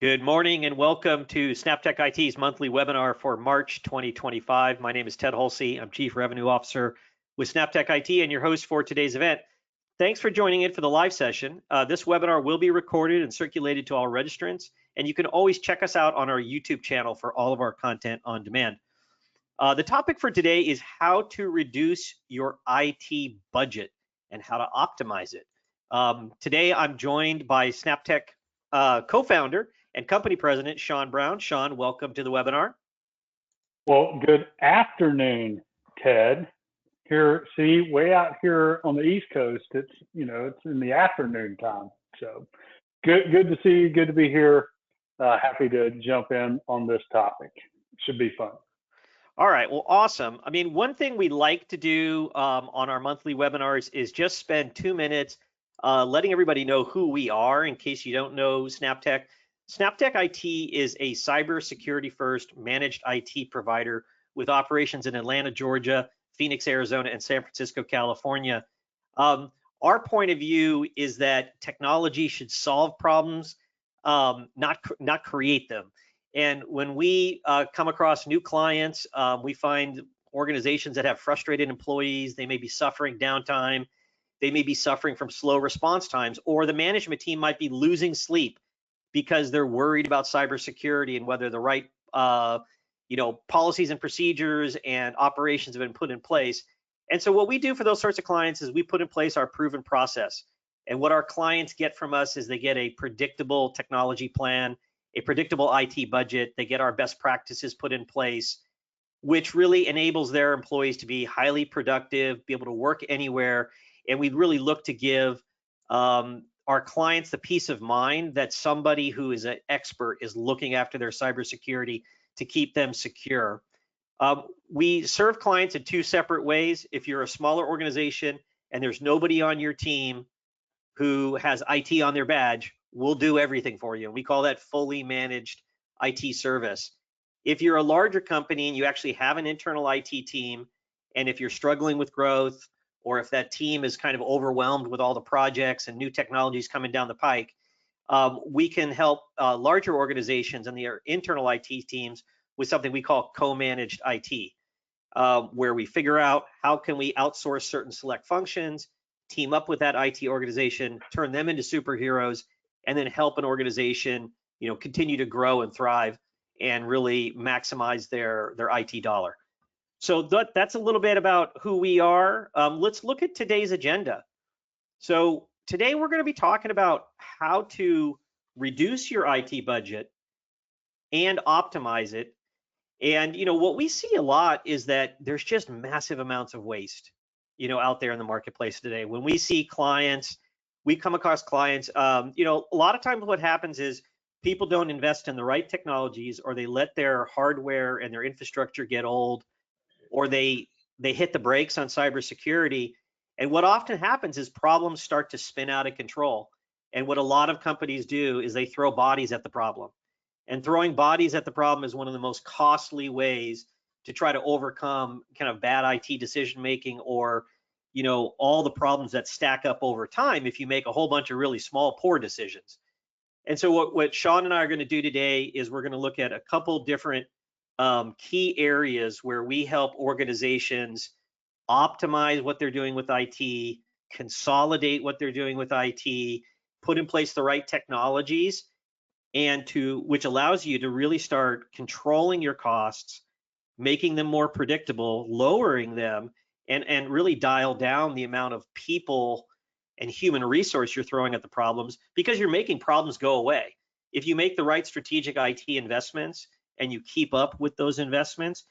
Good morning and welcome to Snaptech IT's monthly webinar for March 2025. My name is Ted Hulsey. I'm Chief Revenue Officer with Snaptech IT and your host for today's event. Thanks for joining in for the live session. This webinar will be recorded and circulated to all registrants, and you can always check us out on our YouTube channel for all of our content on demand. The topic for today is how to reduce your IT budget and how to optimize it. Today, I'm joined by Snaptech co-founder and company president, Sean Brown. Sean, welcome to the webinar. Well, good afternoon, Ted. Here, see, way out here on the East Coast, it's in the afternoon time. So good to see you. Good to be here. Happy to jump in on this topic. Should be fun. All right, well, awesome. I mean, one thing we like to do on our monthly webinars is just spend 2 minutes letting everybody know who we are in case you don't know Snaptech. Snaptech IT is a cybersecurity first managed IT provider with operations in Atlanta, Georgia, Phoenix, Arizona, and San Francisco, California. Our point of view is that technology should solve problems, not create them. And when we come across new clients, we find organizations that have frustrated employees. They may be suffering downtime. They may be suffering from slow response times, or the management team might be losing sleep because they're worried about cybersecurity and whether the right policies and procedures and operations have been put in place. And so what we do for those sorts of clients is we put in place our proven process. And what our clients get from us is they get a predictable technology plan, a predictable IT budget. They get our best practices put in place, which really enables their employees to be highly productive, be able to work anywhere. And we really look to give our clients the peace of mind that somebody who is an expert is looking after their cybersecurity to keep them secure. We serve clients in 2 separate ways. If you're a smaller organization and there's nobody on your team who has IT on their badge, we'll do everything for you. We call that fully managed IT service. If you're a larger company and you actually have an internal IT team, and if you're struggling with growth, or if that team is kind of overwhelmed with all the projects and new technologies coming down the pike, we can help larger organizations and their internal IT teams with something we call co-managed IT, where we figure out how can we outsource certain select functions, team up with that IT organization, turn them into superheroes, and then help an organization, continue to grow and thrive and really maximize their IT dollar. So that's a little bit about who we are. Let's look at today's agenda. So today we're going to be talking about how to reduce your IT budget and optimize it. And what we see a lot is that there's just massive amounts of waste, out there in the marketplace today. When we see clients, we come across clients, a lot of times what happens is people don't invest in the right technologies, or they let their hardware and their infrastructure get old, or they hit the brakes on cybersecurity. And what often happens is problems start to spin out of control. And what a lot of companies do is they throw bodies at the problem. And throwing bodies at the problem is one of the most costly ways to try to overcome kind of bad IT decision making, or all the problems that stack up over time if you make a whole bunch of really small, poor decisions. And so what Sean and I are going to do today is we're going to look at a couple different key areas where we help organizations optimize what they're doing with IT, consolidate what they're doing with IT, put in place the right technologies, and which allows you to really start controlling your costs, making them more predictable, lowering them, and really dial down the amount of people and human resource you're throwing at the problems, because you're making problems go away. If you make the right strategic IT investments and you keep up with those investments,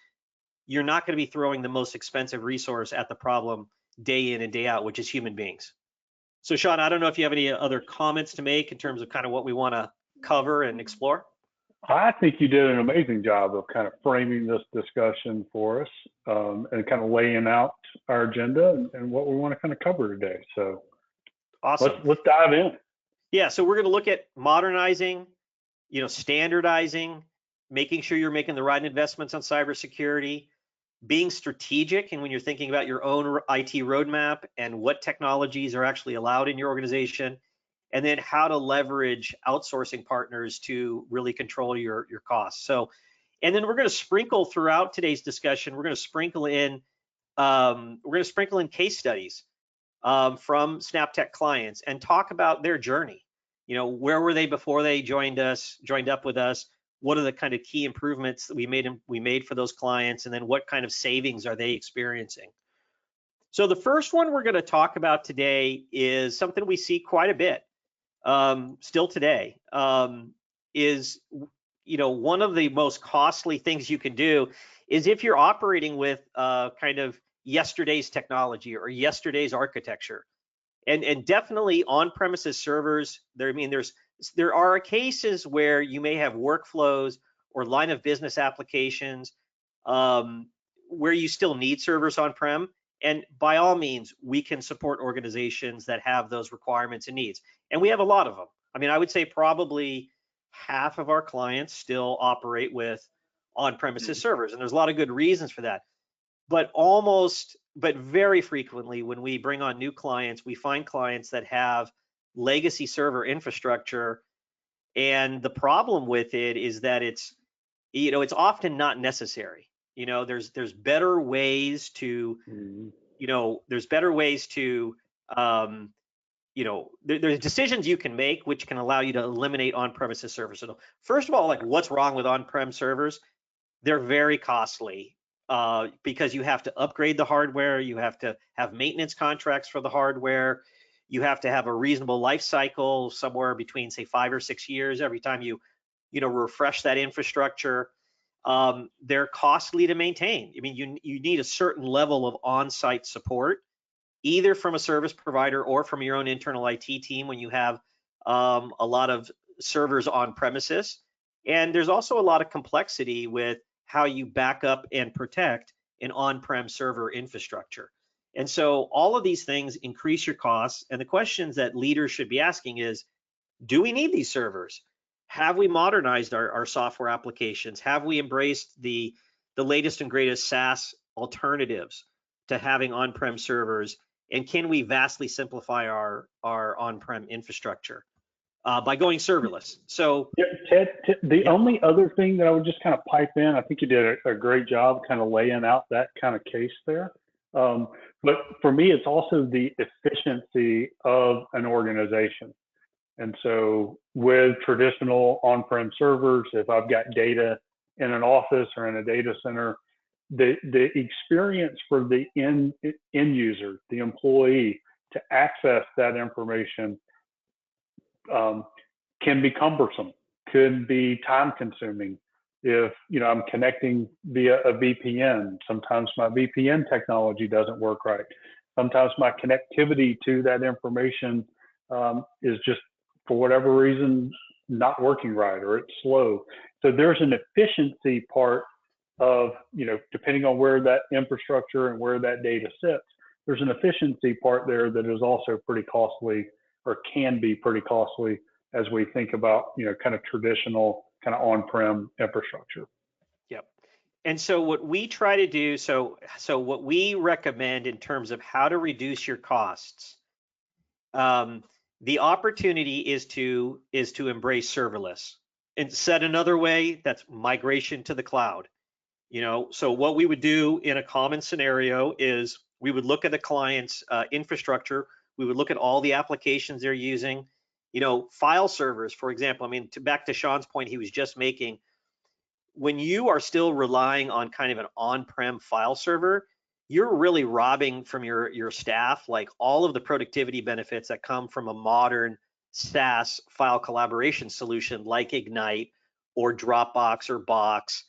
you're not going to be throwing the most expensive resource at the problem day in and day out, which is human beings. So Sean, I don't know if you have any other comments to make in terms of kind of what we want to cover and explore. I think you did an amazing job of kind of framing this discussion for us, and kind of laying out our agenda and what we want to kind of cover today. So awesome. Let's dive in. Yeah, so we're going to look at modernizing, standardizing, making sure you're making the right investments on cybersecurity, being strategic, and when you're thinking about your own IT roadmap and what technologies are actually allowed in your organization, and then how to leverage outsourcing partners to really control your costs. So, and then we're going to sprinkle throughout today's discussion, we're going to sprinkle in case studies from SnapTech clients and talk about their journey. You know, where were they before they joined up with us? What are the kind of key improvements that we made for those clients, and then what kind of savings are they experiencing? So the first one we're going to talk about today is something we see quite a bit still today. Is, you know, one of the most costly things you can do is if you're operating with kind of yesterday's technology or yesterday's architecture, and definitely on-premises servers. There are cases where you may have workflows or line of business applications where you still need servers on-prem. And by all means, we can support organizations that have those requirements and needs. And we have a lot of them. I mean, I would say probably half of our clients still operate with on-premises servers, and there's a lot of good reasons for that. But very frequently when we bring on new clients, we find clients that have legacy server infrastructure. And the problem with it is that it's often not necessary. You know, there's better ways to, there's decisions you can make which can allow you to eliminate on-premises servers. So first of all, like, what's wrong with on-prem servers? They're very costly because you have to upgrade the hardware, you have to have maintenance contracts for the hardware, you have to have a reasonable life cycle, somewhere between, say, 5 or 6 years every time you refresh that infrastructure. They're costly to maintain. I mean, you need a certain level of on-site support, either from a service provider or from your own internal IT team when you have a lot of servers on premises. And there's also a lot of complexity with how you back up and protect an on-prem server infrastructure. And so all of these things increase your costs. And the questions that leaders should be asking is, do we need these servers? Have we modernized our software applications? Have we embraced the latest and greatest SaaS alternatives to having on-prem servers? And can we vastly simplify our on-prem infrastructure by going serverless? So, yeah, Ted, the only other thing that I would just kind of pipe in, I think you did a great job kind of laying out that kind of case there. But for me, it's also the efficiency of an organization. And so with traditional on-prem servers, if I've got data in an office or in a data center, the experience for the end user, the employee, to access that information can be cumbersome, could be time consuming. If I'm connecting via a VPN, sometimes my VPN technology doesn't work right. Sometimes my connectivity to that information is just, for whatever reason, not working right, or it's slow. So there's an efficiency part of, depending on where that infrastructure and where that data sits, there's an efficiency part there that is also pretty costly, or can be pretty costly, as we think about, kind of traditional kind of on-prem infrastructure. Yep. And so what we try to do, so what we recommend in terms of how to reduce your costs, the opportunity is to embrace serverless. And said another way, that's migration to the cloud. So what we would do in a common scenario is we would look at the client's infrastructure. We would look at all the applications they're using. File servers, for example. I mean, back to Sean's point he was just making, when you are still relying on kind of an on-prem file server, you're really robbing from your staff like all of the productivity benefits that come from a modern SaaS file collaboration solution like Ignite or Dropbox or Box.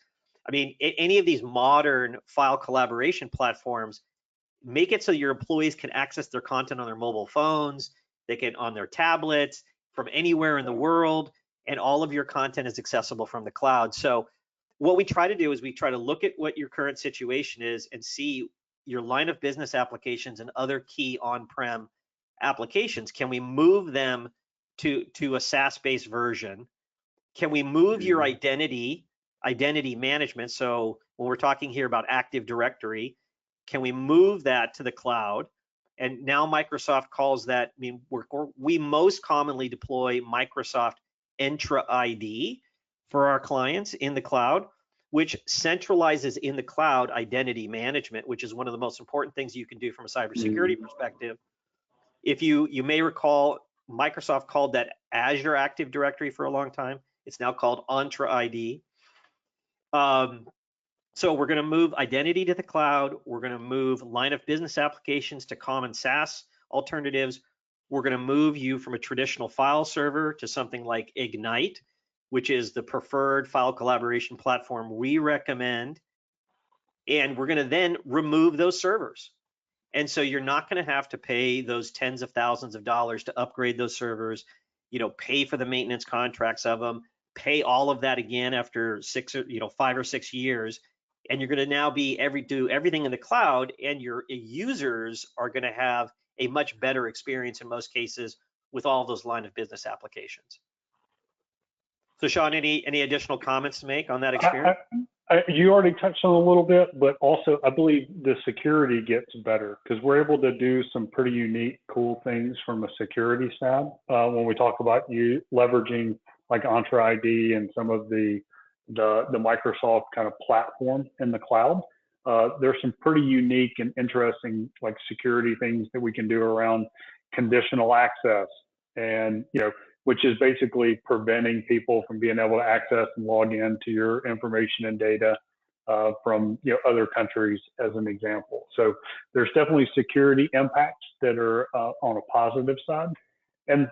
I mean, any of these modern file collaboration platforms make it so your employees can access their content on their mobile phones, they can on their tablets, from anywhere in the world, and all of your content is accessible from the cloud. So what we try to do is we try to look at what your current situation is and see your line of business applications and other key on-prem applications. Can we move them to a SaaS-based version? Can we move your identity management? So when we're talking here about Active Directory, can we move that to the cloud? And now Microsoft calls that, I mean, we most commonly deploy Microsoft Entra ID for our clients in the cloud, which centralizes in the cloud identity management, which is one of the most important things you can do from a cybersecurity perspective. If you may recall, Microsoft called that Azure Active Directory for a long time. It's now called Entra ID. So we're going to move identity to the cloud. We're going to move line of business applications to common SaaS alternatives. We're going to move you from a traditional file server to something like Ignite, which is the preferred file collaboration platform we recommend. And we're going to then remove those servers. And so you're not going to have to pay those tens of thousands of dollars to upgrade those servers, pay for the maintenance contracts of them, pay all of that again after 5 or 6 years. And you're going to now do everything in the cloud, and your users are going to have a much better experience in most cases with all those line of business applications. So Sean, any additional comments to make on that experience? You already touched on a little bit, but also I believe the security gets better because we're able to do some pretty unique, cool things from a security side. When we talk about you leveraging like Entra ID and some of the Microsoft kind of platform in the cloud, there's some pretty unique and interesting like security things that we can do around conditional access, and which is basically preventing people from being able to access and log in to your information and data from other countries, as an example. So there's definitely security impacts that are on a positive side. And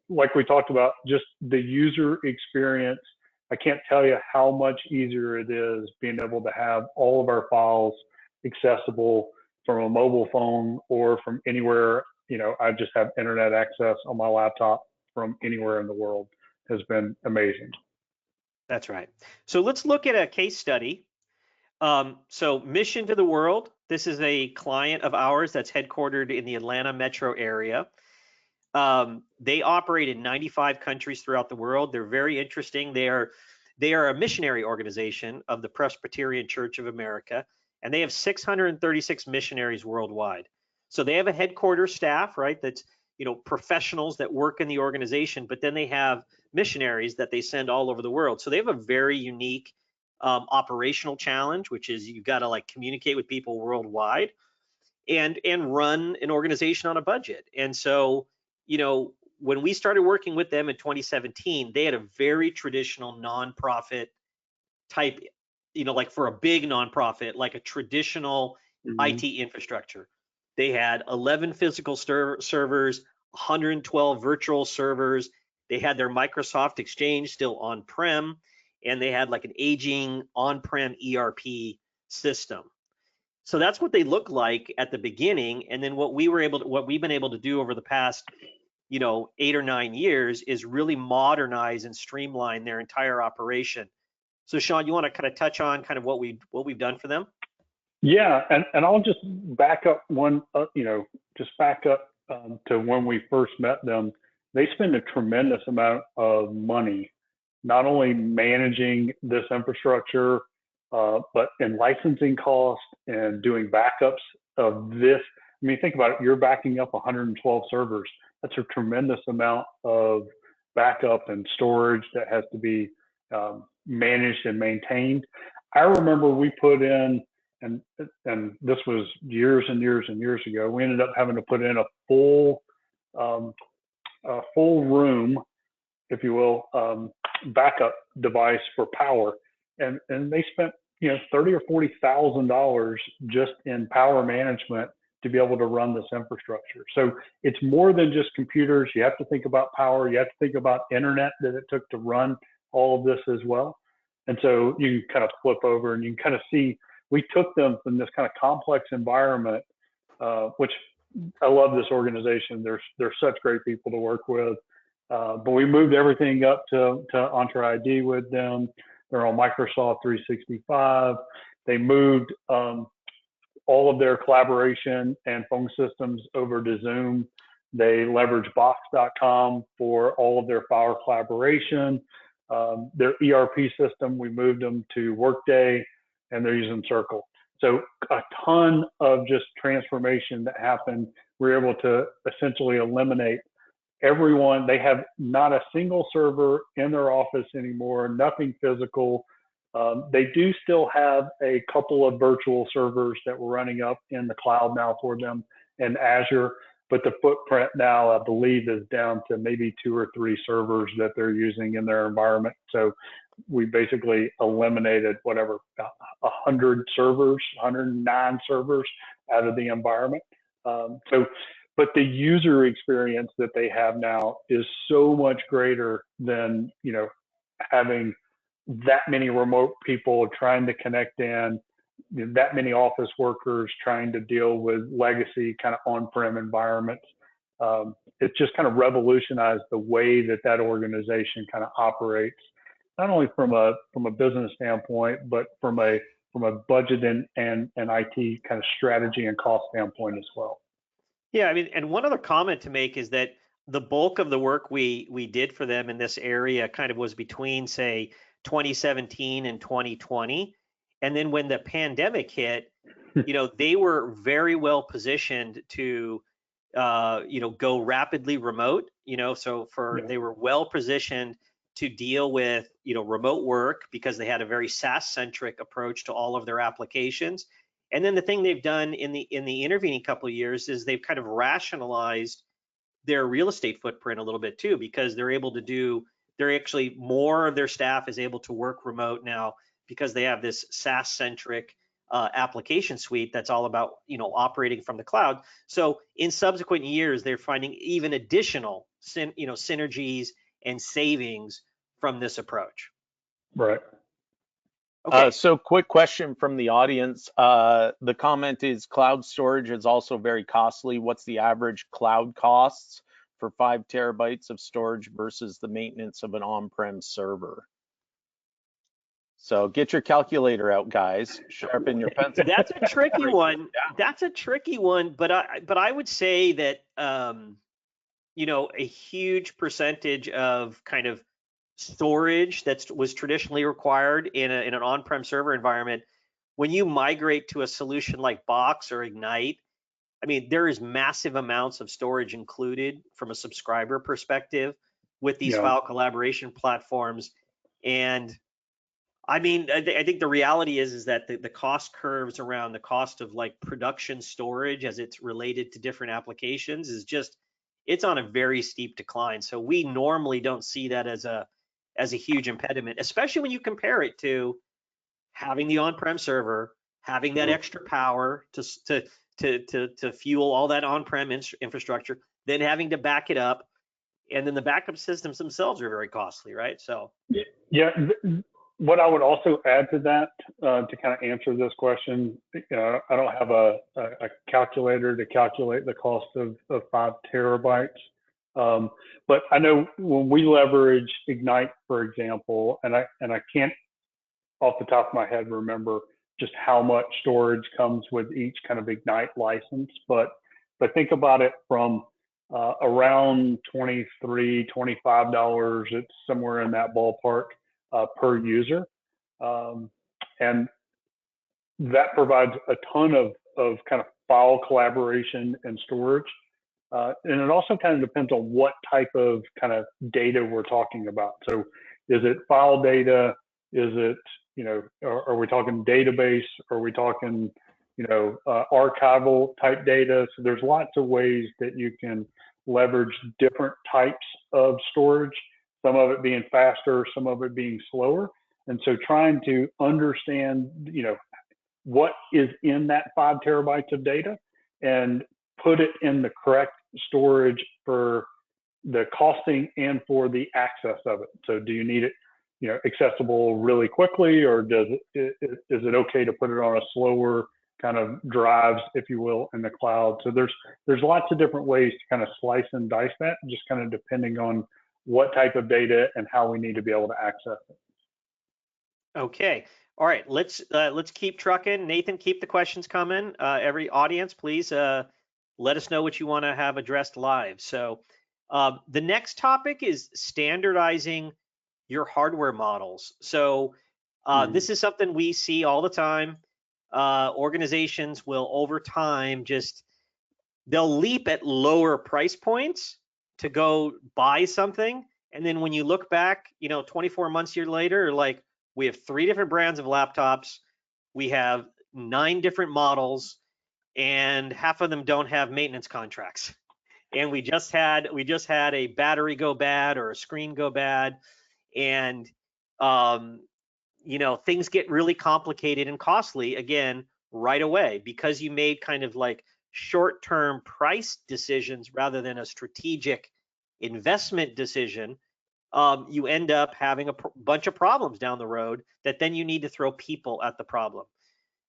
like we talked about, just the user experience, I can't tell you how much easier it is being able to have all of our files accessible from a mobile phone or from anywhere. I just have internet access on my laptop from anywhere in the world. Has been amazing. That's right. So let's look at a case study. So Mission to the World, this is a client of ours that's headquartered in the Atlanta metro area. They operate in 95 countries throughout the world. They're very interesting. They are a missionary organization of the Presbyterian Church of America, and they have 636 missionaries worldwide. So they have a headquarters staff, right? That's professionals that work in the organization, but then they have missionaries that they send all over the world. So they have a very unique operational challenge, which is you've got to like communicate with people worldwide and run an organization on a budget. And so, when we started working with them in 2017, they had a very traditional nonprofit type, like for a big nonprofit, like a traditional IT infrastructure. They had 11 physical servers, 112 virtual servers. They had their Microsoft Exchange still on-prem, and they had like an aging on-prem ERP system. So that's what they look like at the beginning. And then what we've been able to do over the past, 8 or 9 years is really modernize and streamline their entire operation. So Sean, you want to kind of touch on kind of what we've done for them? Yeah, and I'll just back up one, to when we first met them. They spend a tremendous amount of money, not only managing this infrastructure, but in licensing costs and doing backups of this. I mean, think about it. You're backing up 112 servers. That's a tremendous amount of backup and storage that has to be managed and maintained. I remember we put in, and this was years and years and years ago, we ended up having to put in a full room, if you will, backup device for power, and they spent $30,000 or $40,000 just in power management to be able to run this infrastructure. So it's more than just computers. You have to think about power. You have to think about internet that it took to run all of this as well. And so you kind of flip over and you can kind of see, we took them from this kind of complex environment, which I love this organization. They're such great people to work with. But we moved everything up to Entra ID with them. They're on Microsoft 365. They moved all of their collaboration and phone systems over to Zoom. They leverage Box.com for all of their file collaboration. Their ERP system, we moved them to Workday, and they're using Circle. So a ton of just transformation that happened we're able to essentially eliminate everyone. They have not a single server in their office anymore, nothing physical. They do still have a couple of virtual servers that we're running up in the cloud now for them in Azure, but the footprint now, I believe, is down to maybe 2 or 3 servers that they're using in their environment. So we basically eliminated whatever 100 servers, 109 servers out of the environment. But the user experience that they have now is so much greater than, having that many remote people trying to connect in, that many office workers trying to deal with legacy kind of on-prem environments. It's just kind of revolutionized the way that organization kind of operates, not only from a business standpoint, but from a budget and IT kind of strategy and cost standpoint as well. Yeah, I mean, and one other comment to make is that the bulk of the work we did for them in this area kind of was between, say, 2017 and 2020. And then when the pandemic hit, they were very well positioned to, go rapidly remote, they were well positioned to deal with, remote work because they had a very SaaS centric approach to all of their applications. And then the thing they've done in the intervening couple of years is they've kind of rationalized their real estate footprint a little bit too, because they're actually more of their staff is able to work remote now because they have this SaaS centric application suite that's all about operating from the cloud. So in subsequent years, they're finding even additional synergies and savings from this approach. Right. Okay. So quick question from the audience. The comment is cloud storage is also very costly. What's the average cloud costs for 5 terabytes of storage versus the maintenance of an on-prem server? So get your calculator out, guys. Sharpen your pencil. That's a tricky one. That's a tricky one, but I would say that a huge percentage of kind of storage that was traditionally required in an on-prem server environment, when you migrate to a solution like Box or Ignite, I mean, there is massive amounts of storage included from a subscriber perspective with these file collaboration platforms. And I mean, I think the reality is that the cost curves around the cost of like production storage as it's related to different applications is just, it's on a very steep decline. So we normally don't see that as a huge impediment, especially when you compare it to having the on-prem server, having that extra power to fuel all that on-prem infrastructure, then having to back it up, and then the backup systems themselves are very costly, right? So yeah, what I would also add to that to kind of answer this question, I don't have a calculator to calculate the cost of 5 terabytes. But I know when we leverage Ignite, for example, and I can't off the top of my head remember just how much storage comes with each kind of Ignite license, but think about it from around $23, $25, it's somewhere in that ballpark per user. And that provides a ton of kind of file collaboration and storage. And it also kind of depends on what type of kind of data we're talking about. So is it file data? Is it, are we talking database? Are we talking, archival type data? So there's lots of ways that you can leverage different types of storage, some of it being faster, some of it being slower. And so trying to understand, what is in that 5 terabytes of data and put it in the correct storage for the costing and for the access of it. So do you need it, accessible really quickly, or is it okay to put it on a slower kind of drives, if you will, in the cloud? So there's lots of different ways to kind of slice and dice that, just kind of depending on what type of data and how we need to be able to access it. Okay. All right. Let's keep trucking. Nathan, keep the questions coming. Every audience, please let us know what you want to have addressed live. So the next topic is standardizing your hardware models. So this is something we see all the time. Organizations will over time just they'll leap at lower price points to go buy something. And then when you look back, 24 months later, like, we have 3 different brands of laptops, we have 9 different models, and half of them don't have maintenance contracts. And we just had a battery go bad or a screen go bad, and things get really complicated and costly again right away, because you made kind of like short-term price decisions rather than a strategic investment decision. You end up having a bunch of problems down the road that then you need to throw people at the problem,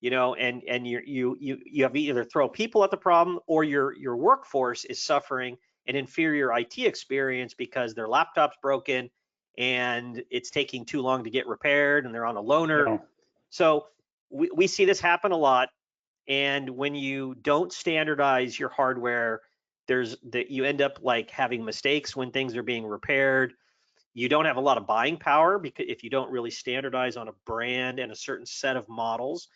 and you have either throw people at the problem, or your workforce is suffering an inferior IT experience because their laptop's broken and it's taking too long to get repaired and they're on a loaner. Yeah. So we see this happen a lot. And when you don't standardize your hardware, you end up like having mistakes when things are being repaired. You don't have a lot of buying power, because if you don't really standardize on a brand and a certain set of models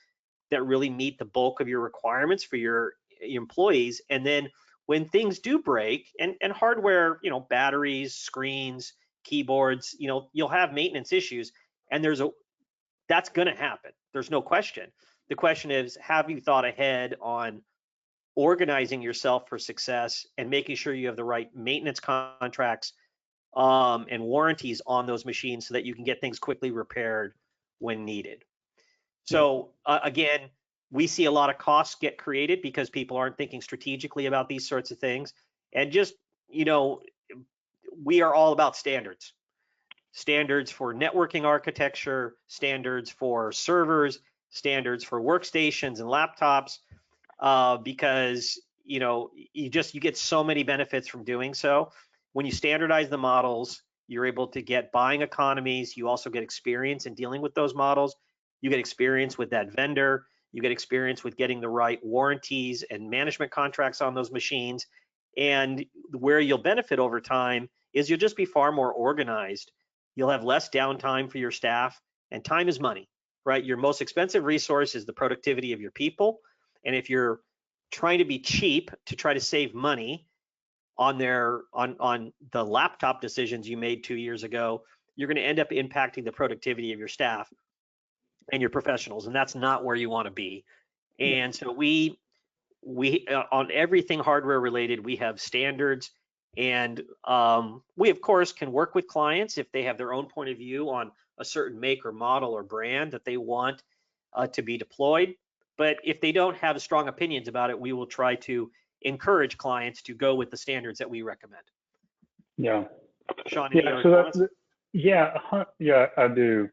that really meet the bulk of your requirements for your employees. And then when things do break, and hardware, batteries, screens, keyboards, you'll have maintenance issues, and that's going to happen. There's no question. The question is, have you thought ahead on organizing yourself for success and making sure you have the right maintenance contracts and warranties on those machines so that you can get things quickly repaired when needed? So again, we see a lot of costs get created because people aren't thinking strategically about these sorts of things. And just, we are all about standards. Standards for networking architecture, standards for servers, standards for workstations and laptops, because you get so many benefits from doing so. When you standardize the models, you're able to get buying economies. You also get experience in dealing with those models. You get experience with that vendor. You get experience with getting the right warranties and management contracts on those machines. And where you'll benefit over time is you'll just be far more organized. You'll have less downtime for your staff, and time is money, right? Your most expensive resource is the productivity of your people. And if you're trying to be cheap to try to save money on the laptop decisions you made 2 years ago, you're going to end up impacting the productivity of your staff and your professionals, and that's not where you want to be. And so we on everything hardware related, we have standards, and we of course can work with clients if they have their own point of view on a certain make or model or brand that they want to be deployed. But if they don't have strong opinions about it, we will try to encourage clients to go with the standards that we recommend. Yeah. Sean, yeah. So that's, yeah, I do.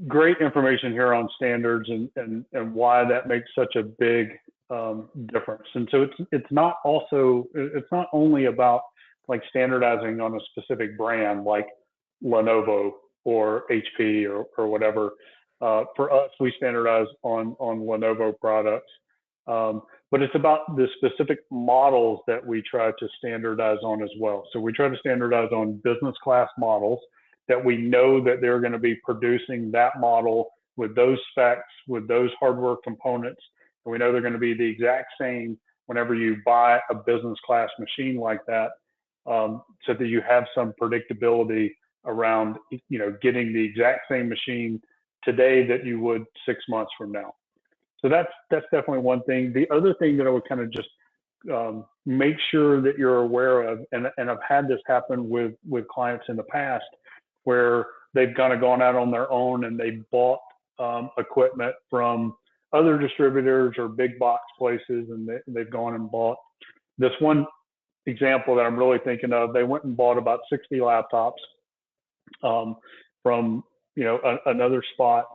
Great information here on standards and why that makes such a big difference. And so it's not only about like standardizing on a specific brand like Lenovo or HP or whatever. For us, we standardize on Lenovo products, but it's about the specific models that we try to standardize on as well. So we try to standardize on business class models that we know that they're going to be producing that model with those specs, with those hardware components. And we know they're going to be the exact same whenever you buy a business class machine like that, so that you have some predictability around, getting the exact same machine today that you would 6 months from now. So that's definitely one thing. The other thing that I would kind of just make sure that you're aware of, and I've had this happen with clients in the past, where they've kind of gone out on their own and they bought equipment from other distributors or big box places, and they've gone and bought. This one example that I'm really thinking of, they went and bought about 60 laptops from another spot.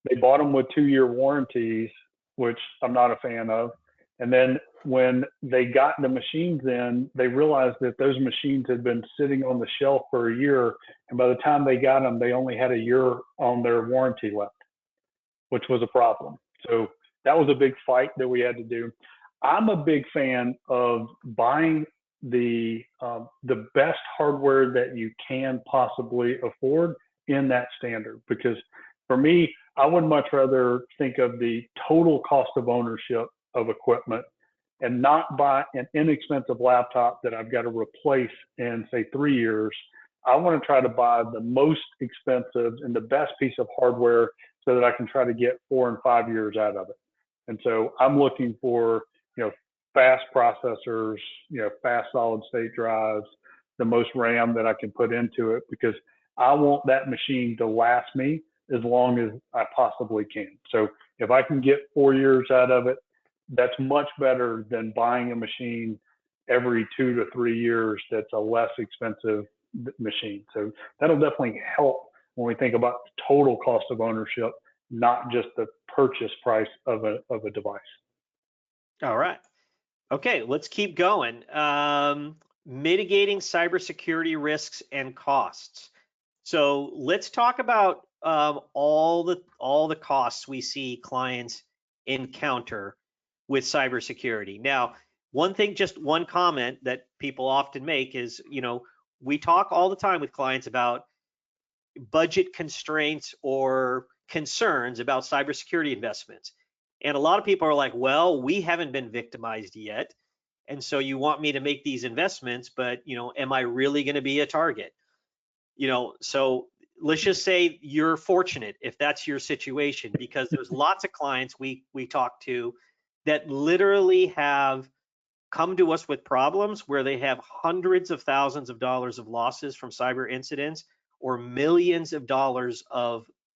They bought them with 2-year warranties, which I'm not a fan of. And then when they got the machines in, they realized that those machines had been sitting on the shelf for a year. And by the time they got them, they only had a year on their warranty left, which was a problem. So that was a big fight that we had to do. I'm a big fan of buying the best hardware that you can possibly afford in that standard, because for me, I would much rather think of the total cost of ownership of equipment and not buy an inexpensive laptop that I've got to replace in, say, 3 years. I want to try to buy the most expensive and the best piece of hardware so that I can try to get 4 and 5 years out of it. And so I'm looking for, fast processors, fast solid state drives, the most RAM that I can put into it, because I want that machine to last me as long as I possibly can. So if I can get 4 years out of it, that's much better than buying a machine every 2 to 3 years that's a less expensive machine. So that'll definitely help when we think about the total cost of ownership, not just the purchase price of a device. All right. Okay, let's keep going. Mitigating cybersecurity risks and costs. So let's talk about all the costs we see clients encounter with cybersecurity. Now, just one comment that people often make is, we talk all the time with clients about budget constraints or concerns about cybersecurity investments. And a lot of people are like, well, we haven't been victimized yet. And so you want me to make these investments, but, am I really going to be a target? So let's just say you're fortunate if that's your situation, because there's lots of clients we talk to that literally have come to us with problems where they have hundreds of thousands of dollars of losses from cyber incidents, or millions of dollars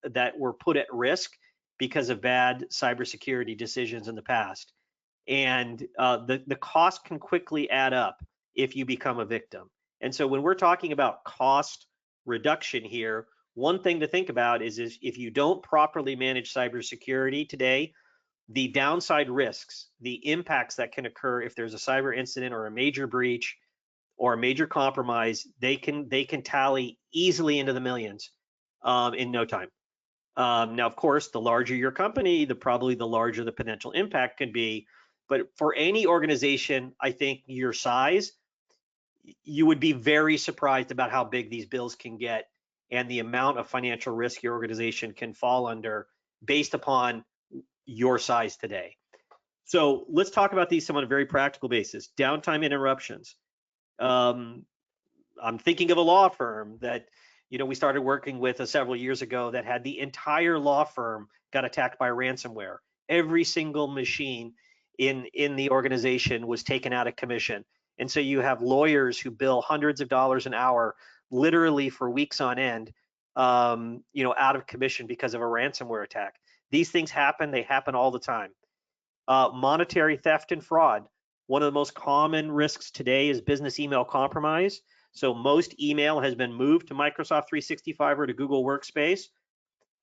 that were put at risk because of bad cybersecurity decisions in the past. And the cost can quickly add up if you become a victim. And so when we're talking about cost reduction here, one thing to think about is if you don't properly manage cybersecurity today, the downside risks, the impacts that can occur if there's a cyber incident or a major breach or a major compromise, they can tally easily into the millions in no time. Now, of course, the larger your company, probably the larger the potential impact can be. But for any organization, I think your size, you would be very surprised about how big these bills can get and the amount of financial risk your organization can fall under based upon your size today. So let's talk about these on a very practical basis. Downtime interruptions. I'm thinking of a law firm that we started working with several years ago that had the entire law firm got attacked by ransomware. Every single machine in the organization was taken out of commission. And so you have lawyers who bill hundreds of dollars an hour, literally for weeks on end, out of commission because of a ransomware attack. These things happen. They happen all the time. Monetary theft and fraud. One of the most common risks today is business email compromise. So most email has been moved to Microsoft 365 or to Google Workspace.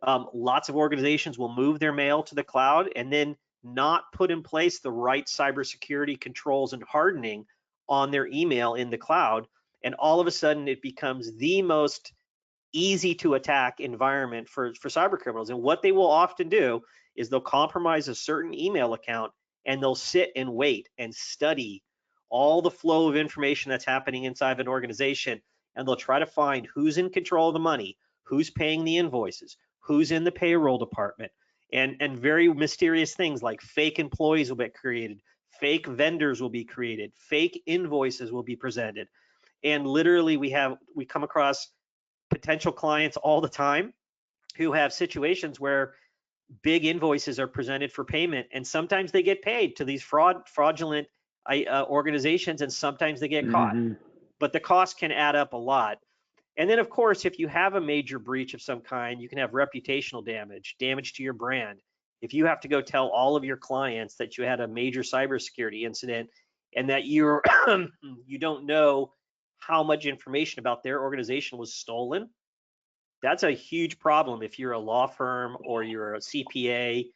Lots of organizations will move their mail to the cloud and then not put in place the right cybersecurity controls and hardening on their email in the cloud. And all of a sudden it becomes the most easy to attack environment for cyber criminals. And what they will often do is they'll compromise a certain email account and they'll sit and wait and study all the flow of information that's happening inside of an organization, and they'll try to find who's in control of the money, who's paying the invoices, who's in the payroll department, and very mysterious things like fake employees will be created, fake vendors will be created, fake invoices will be presented. And literally we come across potential clients all the time who have situations where big invoices are presented for payment, and sometimes they get paid to these fraudulent organizations, and sometimes they get caught. But the cost can add up a lot. And then, of course, if you have a major breach of some kind, you can have reputational damage to your brand. If you have to go tell all of your clients that you had a major cybersecurity incident and that you don't know how much information about their organization was stolen, that's a huge problem if you're a law firm or you're a CPA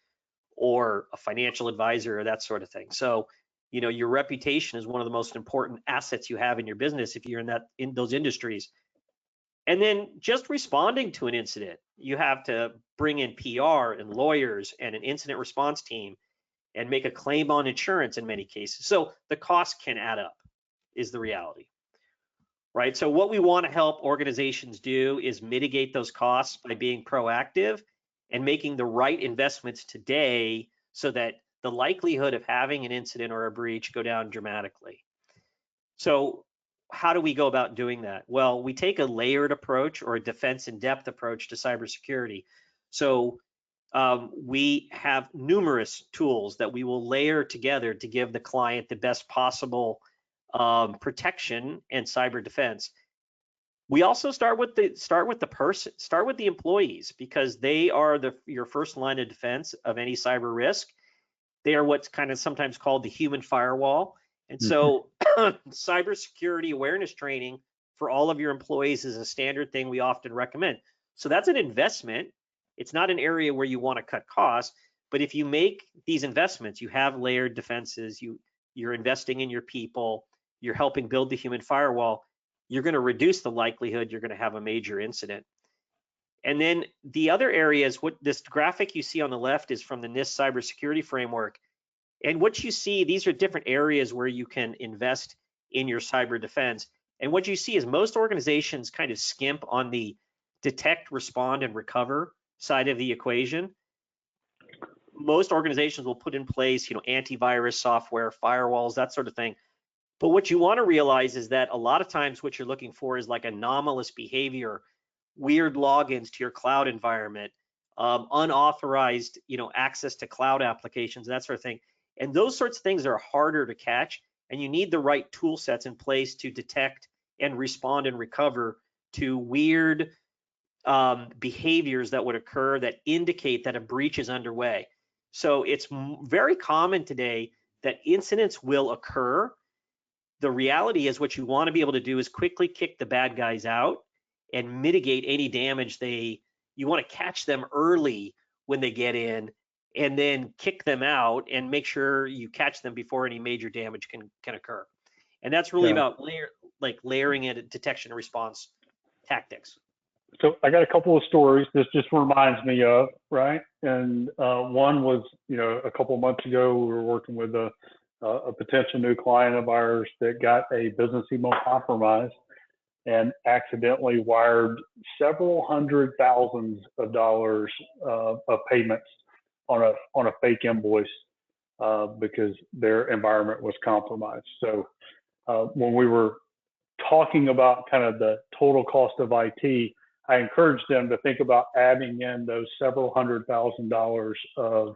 or a financial advisor or that sort of thing. So, your reputation is one of the most important assets you have in your business if you're in those industries. And then just responding to an incident, you have to bring in PR and lawyers and an incident response team and make a claim on insurance in many cases. So the cost can add up, is the reality, right? So what we want to help organizations do is mitigate those costs by being proactive and making the right investments today so that the likelihood of having an incident or a breach go down dramatically. So how do we go about doing that? Well, we take a layered approach or a defense in depth approach to cybersecurity. So we have numerous tools that we will layer together to give the client the best possible protection and cyber defense. We also start with the employees, because they are your first line of defense of any cyber risk. They are what's kind of sometimes called the human firewall. And so cybersecurity awareness training for all of your employees is a standard thing we often recommend. So that's an investment. It's not an area where you want to cut costs, but if you make these investments, you have layered defenses, you're investing in your people, you're helping build the human firewall, you're going to reduce the likelihood you're going to have a major incident. And then the other areas, what this graphic you see on the left is from the NIST cybersecurity framework. And what you see, these are different areas where you can invest in your cyber defense. And what you see is most organizations kind of skimp on the detect, respond, and recover side of the equation. Most organizations will put in place, antivirus software, firewalls, that sort of thing. But what you want to realize is that a lot of times what you're looking for is like anomalous behavior, weird logins to your cloud environment, unauthorized, access to cloud applications, that sort of thing. And those sorts of things are harder to catch, and you need the right tool sets in place to detect and respond and recover to weird behaviors that would occur that indicate that a breach is underway. So it's very common today that incidents will occur. The reality is what you want to be able to do is quickly kick the bad guys out and mitigate any damage you want to catch them early when they get in, and then kick them out and make sure you catch them before any major damage can occur. And that's really about layering in detection and response tactics. So I got a couple of stories this just reminds me of, right? And one was, a couple of months ago, we were working with a potential new client of ours that got a business email compromised and accidentally wired several hundred thousands of dollars of payments on a fake invoice because their environment was compromised. So when we were talking about kind of the total cost of IT, I encouraged them to think about adding in those several $100,000 of,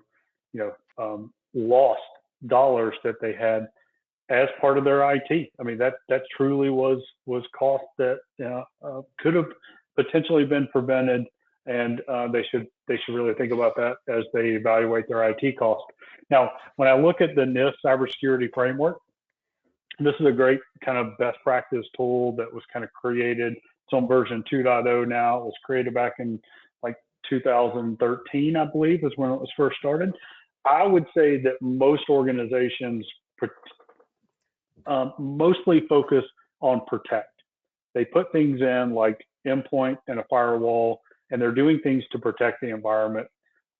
lost dollars that they had as part of their IT. I mean, that truly was cost that could have potentially been prevented, and they should really think about that as they evaluate their IT cost. Now, when I look at the NIST cybersecurity framework, this is a great kind of best practice tool that was kind of created. It's on version 2.0 now. It was created back in like 2013, I believe, is when it was first started. I would say that most organizations mostly focus on protect. They put things in like endpoint and a firewall, and they're doing things to protect the environment.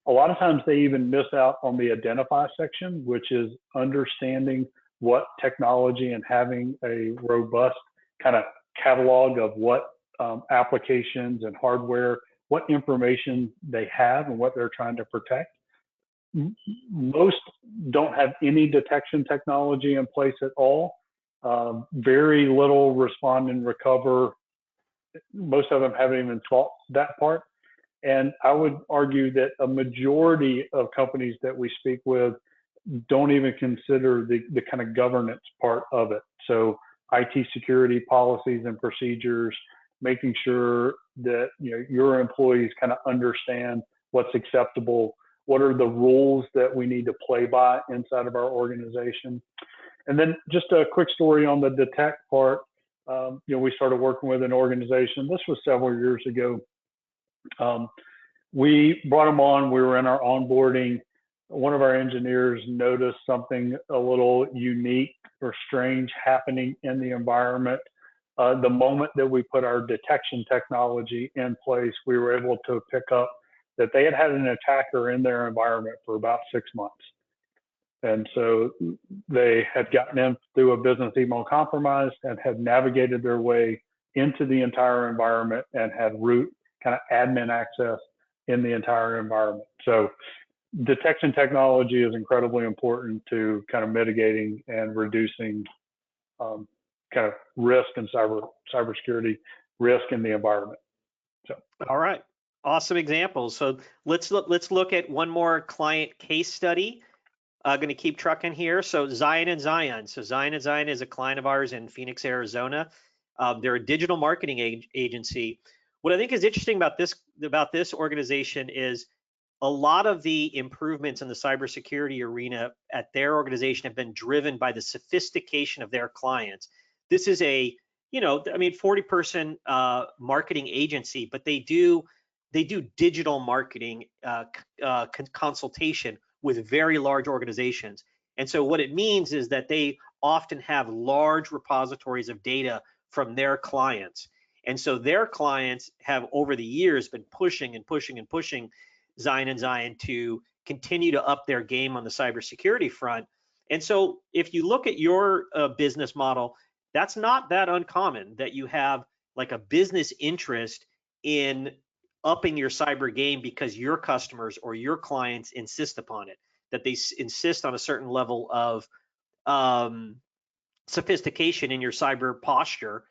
A lot of times they even miss out on the identify section, which is understanding what technology and having a robust kind of catalog of what applications and hardware, what information they have and what they're trying to protect. Most don't have any detection technology in place at all. Very little respond and recover. Most of them haven't even thought that part. And I would argue that a majority of companies that we speak with don't even consider the kind of governance part of it. So IT security policies and procedures, making sure that your employees kind of understand what's acceptable, what are the rules that we need to play by inside of our organization. And then just a quick story on the detect part. We started working with an organization. This was several years ago. We brought them on. We were in our onboarding. One of our engineers noticed something a little unique or strange happening in the environment. The moment that we put our detection technology in place, we were able to pick up that they had an attacker in their environment for about 6 months. And so they had gotten in through a business email compromise and had navigated their way into the entire environment and had root kind of admin access in the entire environment. So detection technology is incredibly important to kind of mitigating and reducing kind of risk and cybersecurity risk in the environment. So, all right, awesome examples. So let's look at one more client case study. Going to keep trucking here. So Zion and Zion. So Zion and Zion is a client of ours in Phoenix, Arizona. They're a digital marketing agency. What I think is interesting about this organization is a lot of the improvements in the cybersecurity arena at their organization have been driven by the sophistication of their clients. This is a, 40-person marketing agency, but they do digital marketing consultation with very large organizations. And so what it means is that they often have large repositories of data from their clients. And so their clients have over the years been pushing and pushing and pushing Zion and Zion to continue to up their game on the cybersecurity front. And so if you look at your business model, that's not that uncommon that you have like a business interest in upping your cyber game because your customers or your clients insist upon it, that they insist on a certain level of sophistication in your cyber posture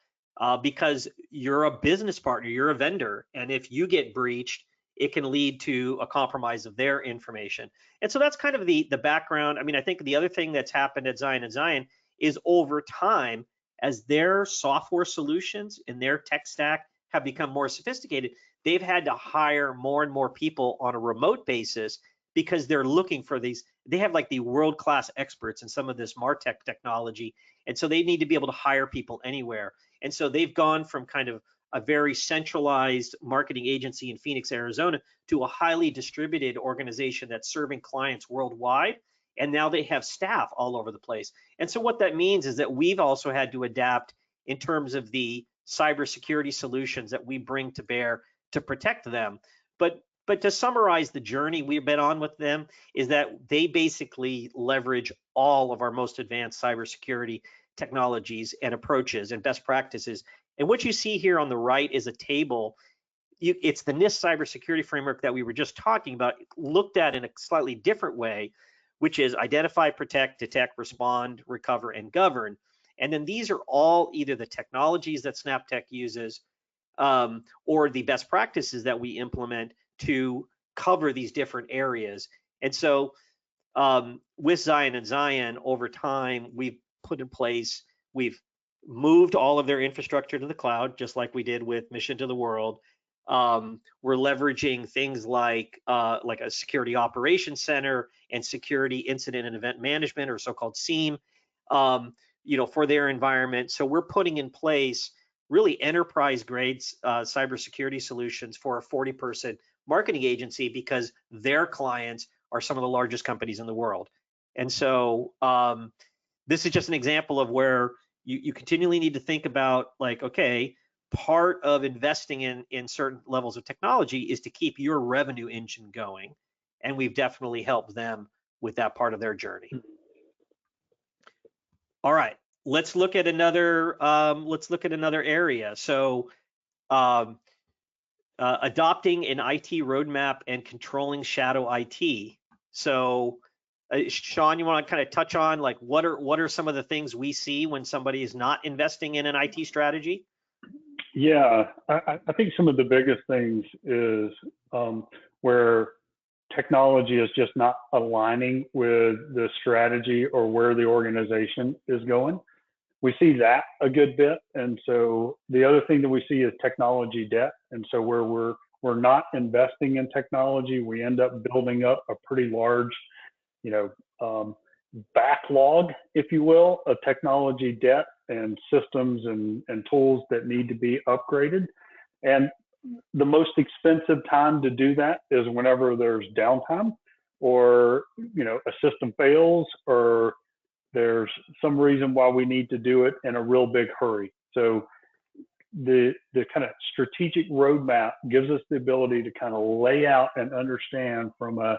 because you're a business partner, you're a vendor, and if you get breached, it can lead to a compromise of their information. And so that's kind of the background. I mean, I think the other thing that's happened at Zion and Zion is over time, as their software solutions and their tech stack have become more sophisticated, they've had to hire more and more people on a remote basis because they're looking for these. They have like the world-class experts in some of this MarTech technology, and so they need to be able to hire people anywhere. And so they've gone from kind of a very centralized marketing agency in Phoenix, Arizona, to a highly distributed organization that's serving clients worldwide. And now they have staff all over the place. And so what that means is that we've also had to adapt in terms of the cybersecurity solutions that we bring to bear to protect them. But to summarize the journey we've been on with them is that they basically leverage all of our most advanced cybersecurity technologies and approaches and best practices. And what you see here on the right is a table. It's the NIST cybersecurity framework that we were just talking about, looked at in a slightly different way, which is identify, protect, detect, respond, recover, and govern. And then these are all either the technologies that SnapTech uses or the best practices that we implement to cover these different areas. And so with Zion and Zion, over time, we've put in place, we've moved all of their infrastructure to the cloud, just like we did with Mission to the World. We're leveraging things like a security operations center and security incident and event management, or so-called SIEM, for their environment. So we're putting in place really enterprise-grade cybersecurity solutions for a 40-person marketing agency because their clients are some of the largest companies in the world. And so this is just an example of where you continually need to think about, like, okay, part of investing in certain levels of technology is to keep your revenue engine going, and we've definitely helped them with that part of their journey. All right, let's look at another area. So adopting an IT roadmap and controlling shadow IT. So Sean, you want to kind of touch on like what are some of the things we see when somebody is not investing in an IT strategy? Yeah, I think some of the biggest things is where technology is just not aligning with the strategy or where the organization is going. We see that a good bit. And so the other thing that we see is technology debt. And so where we're not investing in technology, we end up building up a pretty large, backlog, if you will, of technology debt and systems and tools that need to be upgraded. And the most expensive time to do that is whenever there's downtime or, a system fails or there's some reason why we need to do it in a real big hurry. So the kind of strategic roadmap gives us the ability to kind of lay out and understand from a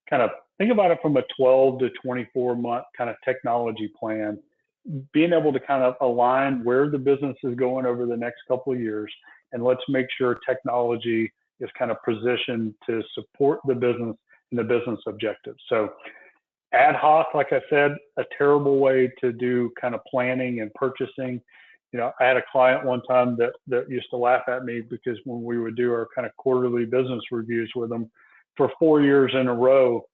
kind of, think about it from a 12 to 24 month kind of technology plan, being able to kind of align where the business is going over the next couple of years. And let's make sure technology is kind of positioned to support the business and the business objectives. So ad hoc, like I said, a terrible way to do kind of planning and purchasing. You know, I had a client one time that used to laugh at me because when we would do our kind of quarterly business reviews with them for 4 years in a row,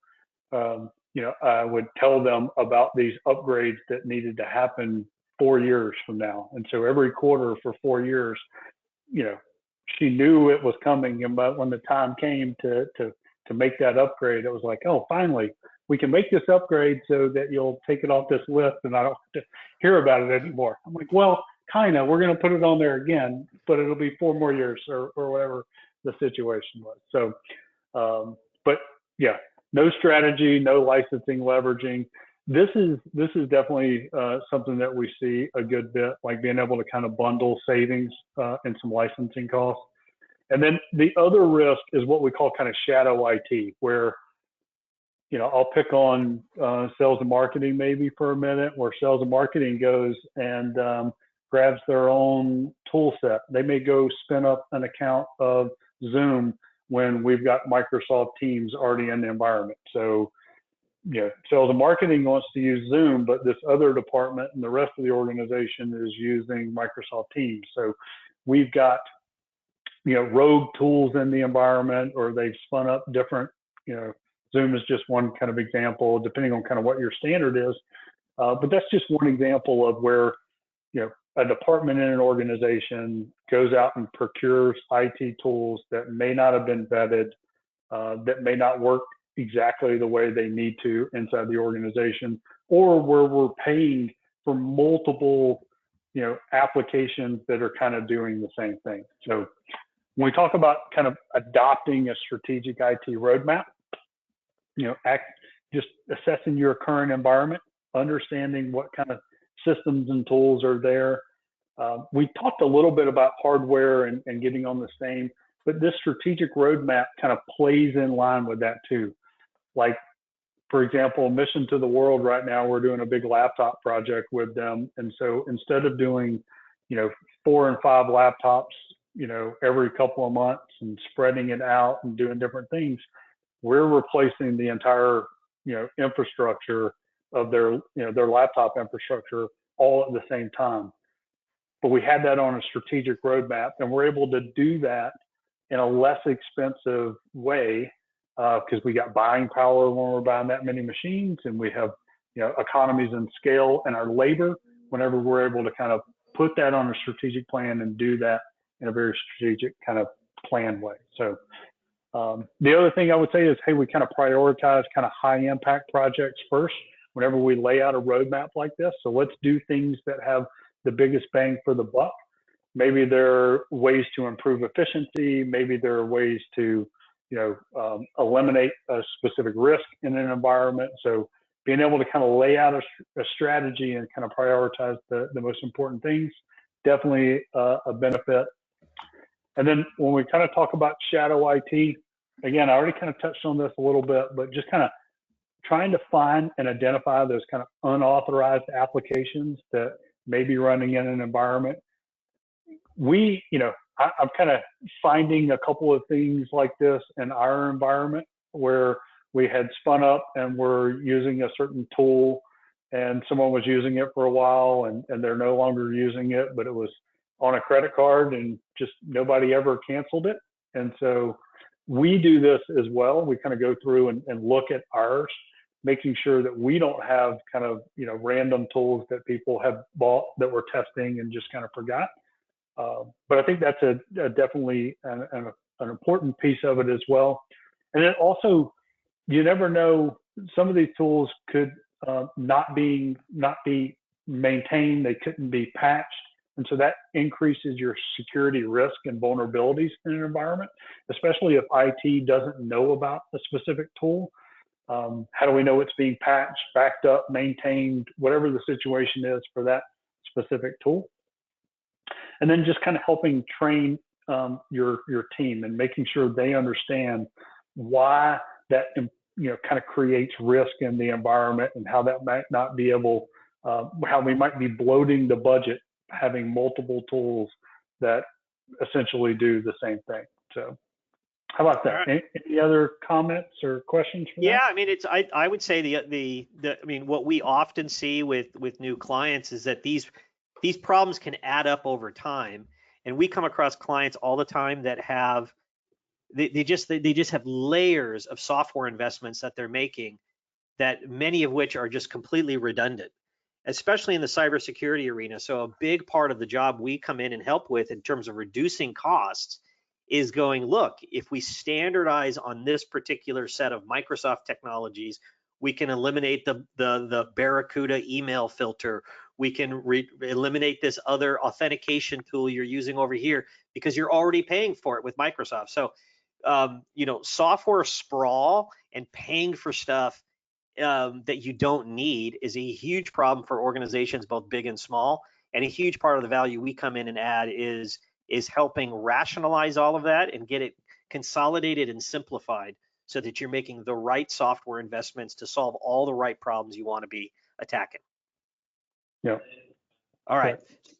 you know, I would tell them about these upgrades that needed to happen 4 years from now. And so every quarter for 4 years, you know, she knew it was coming. And but when the time came to make that upgrade, it was like, oh, finally, we can make this upgrade so that you'll take it off this list and I don't have to hear about it anymore. I'm like, well, kind of, we're going to put it on there again, but it'll be 4 more years or whatever the situation was. So, but yeah, no strategy, no licensing, leveraging. This is definitely something that we see a good bit, like being able to kind of bundle savings and some licensing costs. And then the other risk is what we call kind of shadow IT, where, you know, I'll pick on sales and marketing maybe for a minute, where sales and marketing goes and grabs their own tool set. They may go spin up an account of Zoom when we've got Microsoft Teams already in the environment. So, you know, sales and marketing wants to use Zoom, but this other department and the rest of the organization is using Microsoft Teams. So we've got, you know, rogue tools in the environment, or they've spun up different, you know, Zoom is just one kind of example, depending on kind of what your standard is. But that's just one example of where, you know, a department in an organization goes out and procures IT tools that may not have been vetted, that may not work exactly the way they need to inside the organization, or where we're paying for multiple, you know, applications that are kind of doing the same thing. So when we talk about kind of adopting a strategic IT roadmap, you know, just assessing your current environment, understanding what kind of systems and tools are there. We talked a little bit about hardware and getting on the same, but this strategic roadmap kind of plays in line with that too. Like, for example, Mission to the World right now, we're doing a big laptop project with them. And so instead of doing, you know, 4 and 5 laptops, you know, every couple of months and spreading it out and doing different things, we're replacing the entire, you know, infrastructure of their, you know, their laptop infrastructure all at the same time. But we had that on a strategic roadmap, and we're able to do that in a less expensive way because we got buying power when we're buying that many machines, and we have, you know, economies in scale in our labor whenever we're able to kind of put that on a strategic plan and do that in a very strategic kind of plan way. So the other thing I would say is, hey, we kind of prioritize kind of high impact projects first whenever we lay out a roadmap like this. So let's do things that have the biggest bang for the buck. Maybe there are ways to improve efficiency. Maybe there are ways to, you know, eliminate a specific risk in an environment. So being able to kind of lay out a strategy and kind of prioritize the most important things, definitely a benefit. And then when we kind of talk about shadow IT, again, I already kind of touched on this a little bit, but just kind of trying to find and identify those kind of unauthorized applications that may be running in an environment. We, you know, I'm kind of finding a couple of things like this in our environment where we had spun up and we're using a certain tool and someone was using it for a while and they're no longer using it, but it was on a credit card and just nobody ever canceled it. And so we do this as well. We kind of go through and look at ours, making sure that we don't have kind of, you know, random tools that people have bought that we're testing and just kind of forgot. But I think that's definitely an important piece of it as well. And then also, you never know, some of these tools could not be maintained, they couldn't be patched. And so that increases your security risk and vulnerabilities in an environment, especially if IT doesn't know about a specific tool. How do we know it's being patched, backed up, maintained, whatever the situation is for that specific tool? And then just kind of helping train your team and making sure they understand why that, you know, kind of creates risk in the environment and how that might not be able, how we might be bloating the budget, having multiple tools that essentially do the same thing. So How about that? Any other comments or questions for Yeah, that? I mean, I would say I mean, what we often see with new clients is that these problems can add up over time, and we come across clients all the time that have they just have layers of software investments that they're making, that many of which are just completely redundant, especially in the cybersecurity arena. So a big part of the job we come in and help with in terms of reducing costs is going, look, if we standardize on this particular set of Microsoft technologies, we can eliminate the Barracuda email filter. We can eliminate this other authentication tool you're using over here because you're already paying for it with Microsoft. So, you know, software sprawl and paying for stuff that you don't need is a huge problem for organizations, both big and small. And a huge part of the value we come in and add is helping rationalize all of that and get it consolidated and simplified so that you're making the right software investments to solve all the right problems you want to be attacking. Yeah. All right.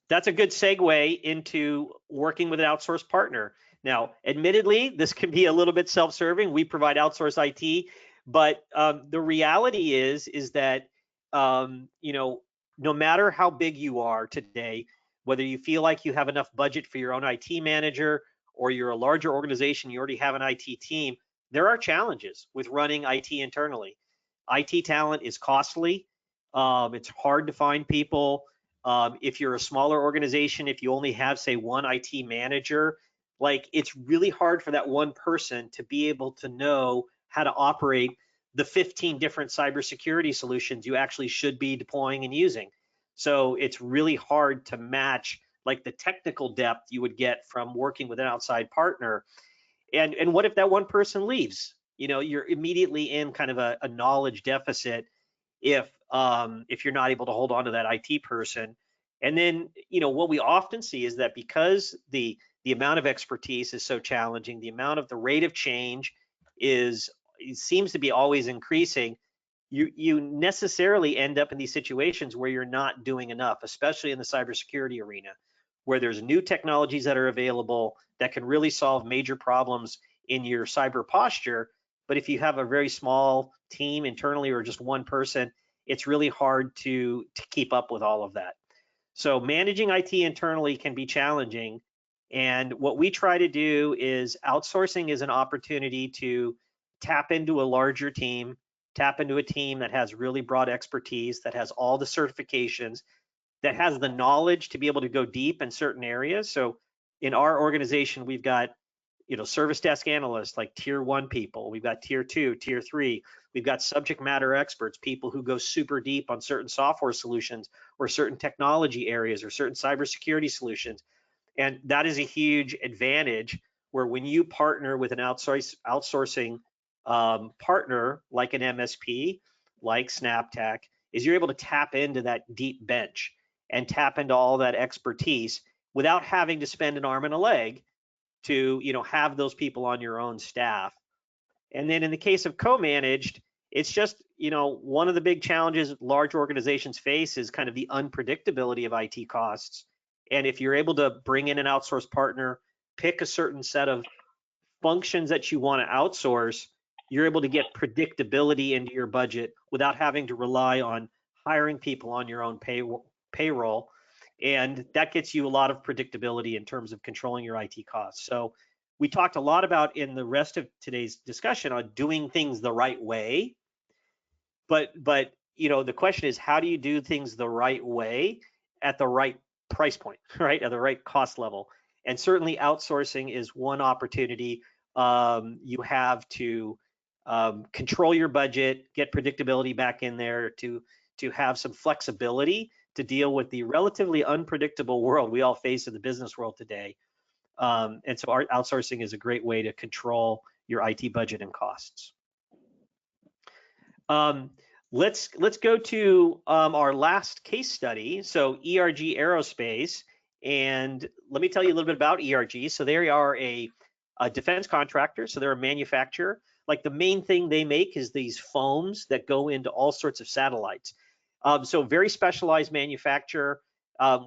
That's a good segue into working with an outsourced partner. Now, admittedly, this can be a little bit self-serving. We provide outsourced IT, but the reality is that you know, no matter how big you are today, whether you feel like you have enough budget for your own IT manager or you're a larger organization, you already have an IT team, there are challenges with running IT internally. IT talent is costly. It's hard to find people. If you're a smaller organization, if you only have, say, one IT manager, like it's really hard for that one person to be able to know how to operate the 15 different cybersecurity solutions you actually should be deploying and using. So it's really hard to match like the technical depth you would get from working with an outside partner. And what if that one person leaves? You know, you're immediately in kind of a knowledge deficit if you're not able to hold on to that IT person. And then, you know, what we often see is that because the amount of expertise is so challenging, the rate of change it seems to be always increasing. You necessarily end up in these situations where you're not doing enough, especially in the cybersecurity arena, where there's new technologies that are available that can really solve major problems in your cyber posture. But if you have a very small team internally or just one person, it's really hard to keep up with all of that. So managing IT internally can be challenging. And what we try to do is outsourcing is an opportunity to tap into a larger team, tap into a team that has really broad expertise, that has all the certifications, that has the knowledge to be able to go deep in certain areas. So in our organization, we've got, you know, service desk analysts, like tier 1 people. We've got tier 2, tier 3. We've got subject matter experts, people who go super deep on certain software solutions or certain technology areas or certain cybersecurity solutions. And that is a huge advantage where when you partner with an outsourcing partner like an MSP, like SnapTech, is you're able to tap into that deep bench and tap into all that expertise without having to spend an arm and a leg to, you know, have those people on your own staff. And then in the case of co-managed, it's just, you know, one of the big challenges large organizations face is kind of the unpredictability of IT costs. And if you're able to bring in an outsourced partner, pick a certain set of functions that you want to outsource, you're able to get predictability into your budget without having to rely on hiring people on your own payroll. And that gets you a lot of predictability in terms of controlling your IT costs. So we talked a lot about in the rest of today's discussion on doing things the right way. But you know, the question is, how do you do things the right way at the right price point, right? At the right cost level. And certainly outsourcing is one opportunity. You have to control your budget, get predictability back in there, to have some flexibility to deal with the relatively unpredictable world we all face in the business world today. And so our outsourcing is a great way to control your IT budget and costs. Let's go to our last case study. So ERG Aerospace, and let me tell you a little bit about ERG. So they are a defense contractor. So they're a manufacturer. Like the main thing they make is these foams that go into all sorts of satellites. So very specialized manufacturer.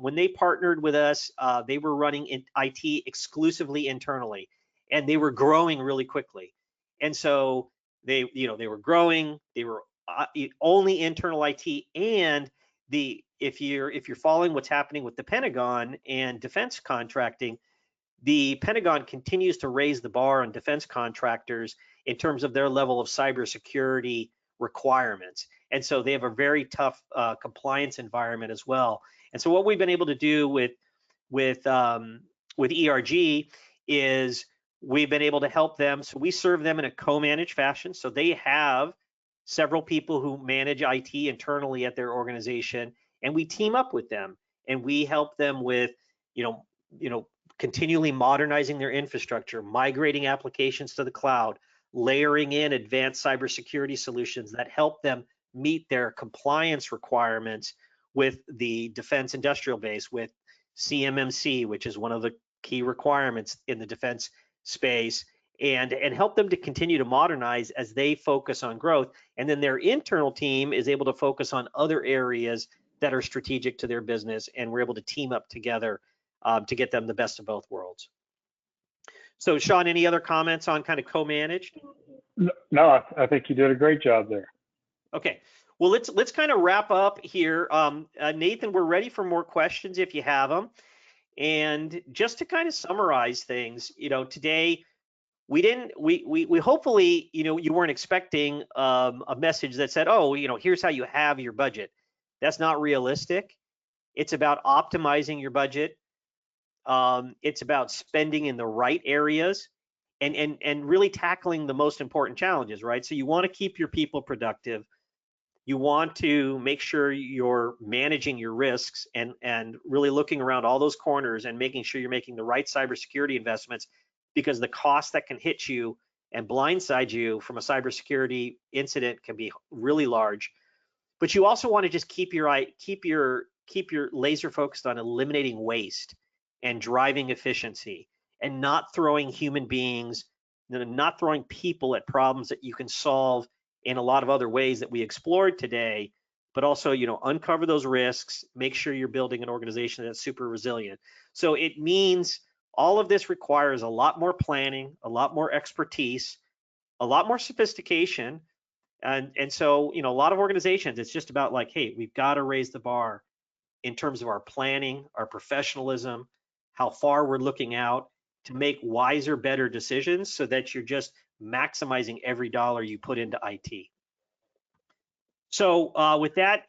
When they partnered with us, they were running IT exclusively internally. and they were growing really quickly. And so they were growing, they were only internal IT, and if you're following what's happening with the Pentagon and defense contracting, the Pentagon continues to raise the bar on defense contractors in terms of their level of cybersecurity requirements. And so they have a very tough compliance environment as well. And so what we've been able to do with ERG is we've been able to help them. So we serve them in a co-managed fashion. So they have several people who manage IT internally at their organization, and we team up with them and we help them with, continually modernizing their infrastructure, migrating applications to the cloud, layering in advanced cybersecurity solutions that help them meet their compliance requirements with the defense industrial base, with CMMC, which is one of the key requirements in the defense space, and help them to continue to modernize as they focus on growth. And then their internal team is able to focus on other areas that are strategic to their business, and we're able to team up together to get them the best of both worlds. So Sean, any other comments on kind of co-managed? No, I think you did a great job there. Okay, well, let's kind of wrap up here. Nathan, we're ready for more questions if you have them. And just to kind of summarize things, today we hopefully, you weren't expecting a message that said, oh, here's how you have your budget. That's not realistic. It's about optimizing your budget. It's about spending in the right areas and really tackling the most important challenges, right? So you want to keep your people productive. You want to make sure you're managing your risks and really looking around all those corners and making sure you're making the right cybersecurity investments, because the cost that can hit you and blindside you from a cybersecurity incident can be really large. But you also want to just keep your laser focused on eliminating waste and driving efficiency, and not throwing human beings, not throwing people at problems that you can solve in a lot of other ways that we explored today, but also, uncover those risks, make sure you're building an organization that's super resilient. So it means all of this requires a lot more planning, a lot more expertise, a lot more sophistication. And so, a lot of organizations, it's just about like, hey, we've got to raise the bar in terms of our planning, our professionalism, how far we're looking out to make wiser, better decisions so that you're just maximizing every dollar you put into IT. So with that,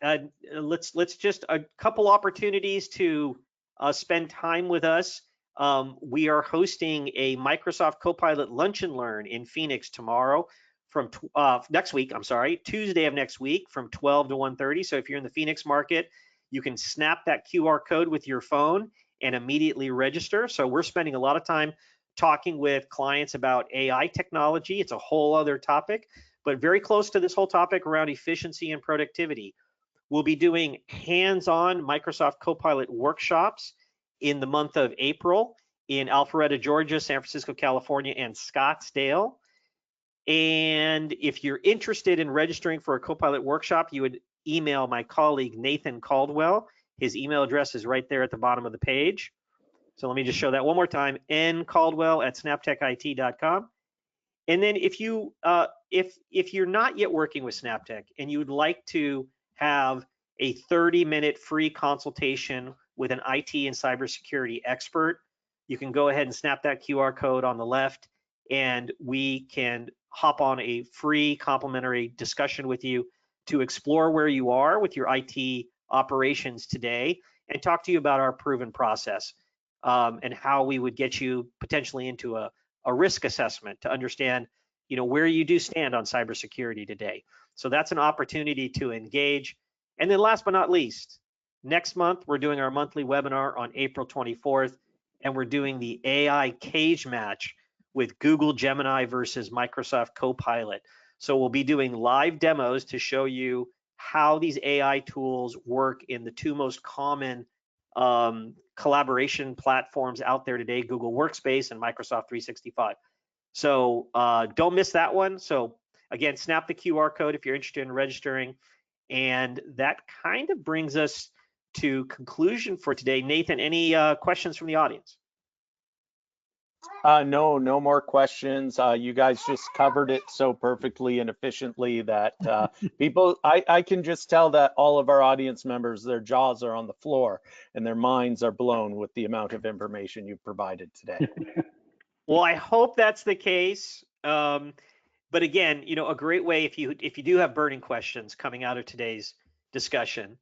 let's just a couple opportunities to spend time with us. We are hosting a Microsoft Copilot Lunch and Learn in Phoenix tomorrow from next week, Tuesday of next week from 12 to 1:30. So if you're in the Phoenix market, you can snap that QR code with your phone and immediately register. So we're spending a lot of time talking with clients about AI technology. It's a whole other topic, but very close to this whole topic around efficiency and productivity. We'll be doing hands-on Microsoft Copilot workshops in the month of April in Alpharetta, Georgia, San Francisco, California, and Scottsdale. And if you're interested in registering for a Copilot workshop, you would email my colleague, Nathan Caldwell. His email address is right there at the bottom of the page. So let me just show that one more time, ncaldwell@snaptechit.com. And then if you're not yet working with Snaptech and you would like to have a 30-minute free consultation with an IT and cybersecurity expert, you can go ahead and snap that QR code on the left, and we can hop on a free complimentary discussion with you to explore where you are with your IT operations today and talk to you about our proven process and how we would get you potentially into a risk assessment to understand, where you do stand on cybersecurity today. So that's an opportunity to engage. And then last but not least, next month, we're doing our monthly webinar on April 24th, and we're doing the AI cage match with Google Gemini versus Microsoft Copilot. So we'll be doing live demos to show you how these AI tools work in the two most common collaboration platforms out there today, Google Workspace and Microsoft 365. So don't miss that one. So again, snap the QR code if you're interested in registering. And that kind of brings us to conclusion for today. Nathan, any questions from the audience? No more questions. You guys just covered it so perfectly and efficiently that I can just tell that all of our audience members, their jaws are on the floor and their minds are blown with the amount of information you provided today. Well, I hope that's the case. But again, a great way if you do have burning questions coming out of today's discussion,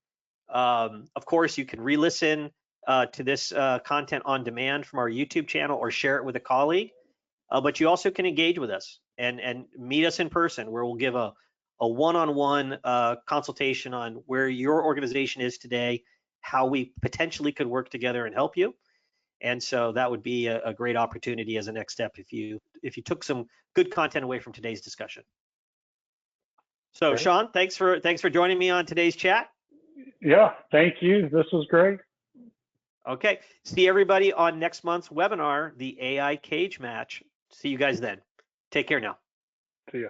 of course, you can re-listen to this content on demand from our YouTube channel or share it with a colleague. But you also can engage with us and meet us in person, where we'll give a one-on-one consultation on where your organization is today, how we potentially could work together and help you. And so that would be a great opportunity as a next step if you took some good content away from today's discussion. So Great. Sean, thanks for joining me on today's chat. Yeah, thank you. This was great. Okay, see everybody on next month's webinar, the AI Cage Match. See you guys then. Take care now. See ya.